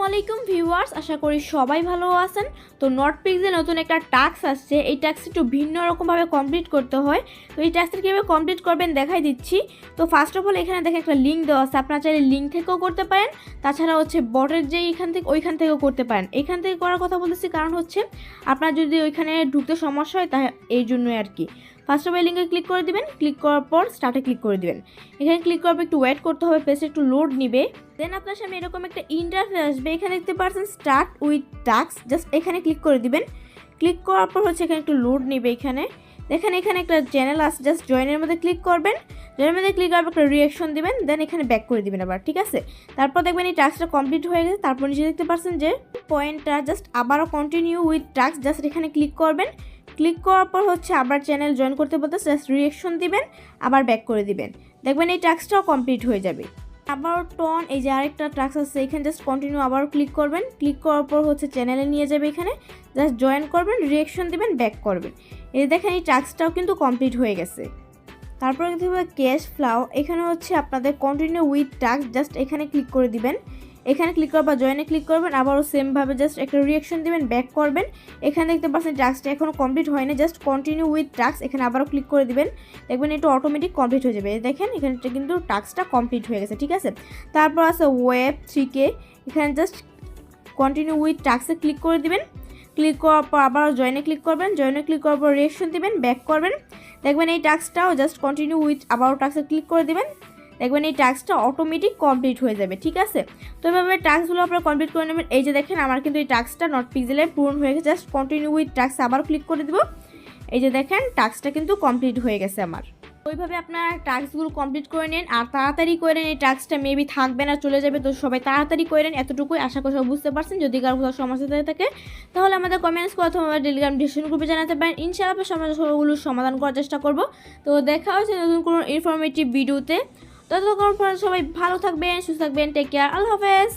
আলাইকুম ভিউয়ার্স, আশা করি সবাই ভালো আছেন। তো নটপিক্সে নতুন একটা টাস্ক আসছে। এই টাস্ক একটু ভিন্ন রকমভাবে কমপ্লিট করতে হয়। তো এই টাস্কটা কীভাবে কমপ্লিট করবেন দেখাই দিচ্ছি। তো ফার্স্ট অফ অল এখানে দেখে একটা লিঙ্ক দেওয়া আছে, আপনারা চাইলে লিঙ্ক থেকেও করতে পারেন, তাছাড়া হচ্ছে বটের যে ওইখান থেকেও করতে পারেন। এখান থেকে করার কথা বলতেছি কারণ হচ্ছে আপনার যদি ওইখানে ঢুকতে সমস্যা হয় তা এই জন্যই আর কি। ফার্স্ট অফ অল লিঙ্কে ক্লিক করে দিবেন, ক্লিক করার পর স্টার্টে ক্লিক করে দিবেন। এখানে ক্লিক করার পর একটু ওয়েট করতে হবে, পেজে একটু লোড নিবে। দেন আপনার সামনে এরকম একটা ইন্টারফেস আসবে, এখানে দেখতে পাচ্ছেন স্টার্ট উইথ টাস্ক, জাস্ট এখানে ক্লিক করে দিবেন। ক্লিক করার পর হচ্ছে এখানে একটু লোড নিবে। এখানে একটা চ্যানেল আছে, জাস্ট জয়েনের মধ্যে ক্লিক করবেন। জয়েনের মধ্যে ক্লিক করার পর একটা রিয়াকশন দিবেন, দেন এখানে ব্যাক করে দিবেন আবার, ঠিক আছে। তারপর দেখবেন এই টাস্কটা কমপ্লিট হয়ে গেছে। তারপর নিচে দেখতে পাচ্ছেন যে পয়েন্টটা, জাস্ট আবারও কন্টিনিউ উইথ টাস্ক, জাস্ট এখানে ক্লিক করবেন। ক্লিক করার পর হচ্ছে আবার চ্যানেল জয়েন করতে বলতে জাস্ট রিয়াকশন দিবেন, আবার ব্যাক করে দিবেন। দেখবেন এই টাস্কটাও কমপ্লিট হয়ে যাবে। আবার টন এই যে আরেকটা টাস্ক আছে, এখানে জাস্ট কন্টিনিউ আবার ক্লিক করবেন। ক্লিক করার পর হচ্ছে চ্যানেলে নিয়ে যাবে, এখানে জাস্ট জয়েন করবেন, রিয়াকশন দিবেন, ব্যাক করবেন। এই দেখেন এই টাস্কটাও কিন্তু কমপ্লিট হয়ে গেছে। তারপরে দেখবে ক্যাশ ফ্লাও, এখানে হচ্ছে আপনাদের কন্টিনিউ উইথ টাস্ক, জাস্ট এখানে ক্লিক করে দিবেন। এখানে ক্লিক করার পর জয়েনে ক্লিক করবেন, আবারও সেমভাবে জাস্ট একটা রিয়াকশন দিবেন, ব্যাক করবেন। এখানে দেখতে পাচ্ছেন টাস্কটা এখনও কমপ্লিট হয়নি, জাস্ট কন্টিনিউ উইথ টাস্ক, এখানে আবারও ক্লিক করে দিবেন। দেখবেন এটা অটোমেটিক কমপ্লিট হয়ে যাবে। দেখেন এখানে কিন্তু টাস্কটা কমপ্লিট হয়ে গেছে, ঠিক আছে। তারপর আছে ওয়েব 3K, এখানে জাস্ট কন্টিনিউ উইথ টাস্কে ক্লিক করে দিবেন। ক্লিক করার পর আবার জয়েনে ক্লিক করবেন, জয়েনে ক্লিক করার পর রিয়াকশন দিবেন, ব্যাক করবেন। দেখবেন এই টাস্কটাও জাস্ট কন্টিনিউ উইথ আবারও টাস্কে ক্লিক করে দিবেন। দেখবেন এই টাস্কটা অটোমেটিক কমপ্লিট হয়ে যাবে, ঠিক আছে। তো এভাবে টাস্কগুলো আপনারা কমপ্লিট করে নেবেন। এই যে দেখেন আমার কিন্তু এই টাস্কটা নটপিক্সেলে পূরণ হয়ে গেছে, জাস্ট কন্টিনিউ উইথ টাস্ক আবার ক্লিক করে দেবো। এই যে দেখেন টাস্কটা কিন্তু কমপ্লিট হয়ে গেছে আমার। ওইভাবে আপনারা টাস্কগুলো কমপ্লিট করে নেন, আর তাড়াতাড়ি করে নেন। এই টাস্কটা মেবি থাকবে না, চলে যাবে, তো সবাই তাড়াতাড়ি করে নেন। এতটুকুই আশা করি সব বুঝতে পারছেন। যদি কারো কোথাও সমস্যা থাকে তাহলে আমাদের কমেন্টস করে অথবা টেলিগ্রাম ডিসক্রিপশন গ্রুপে জানাতে পারেন। ইনশাআল্লাহ সমস্যাগুলো সমাধান করার চেষ্টা করব। তো দেখা হচ্ছে নতুন কোনো ইনফরমেটিভ ভিডিওতে। ততক্ষণ সবাই ভালো থাকবেন, সুস্থ থাকবেন, টেক কেয়ার, আল্লাহ হাফেজ।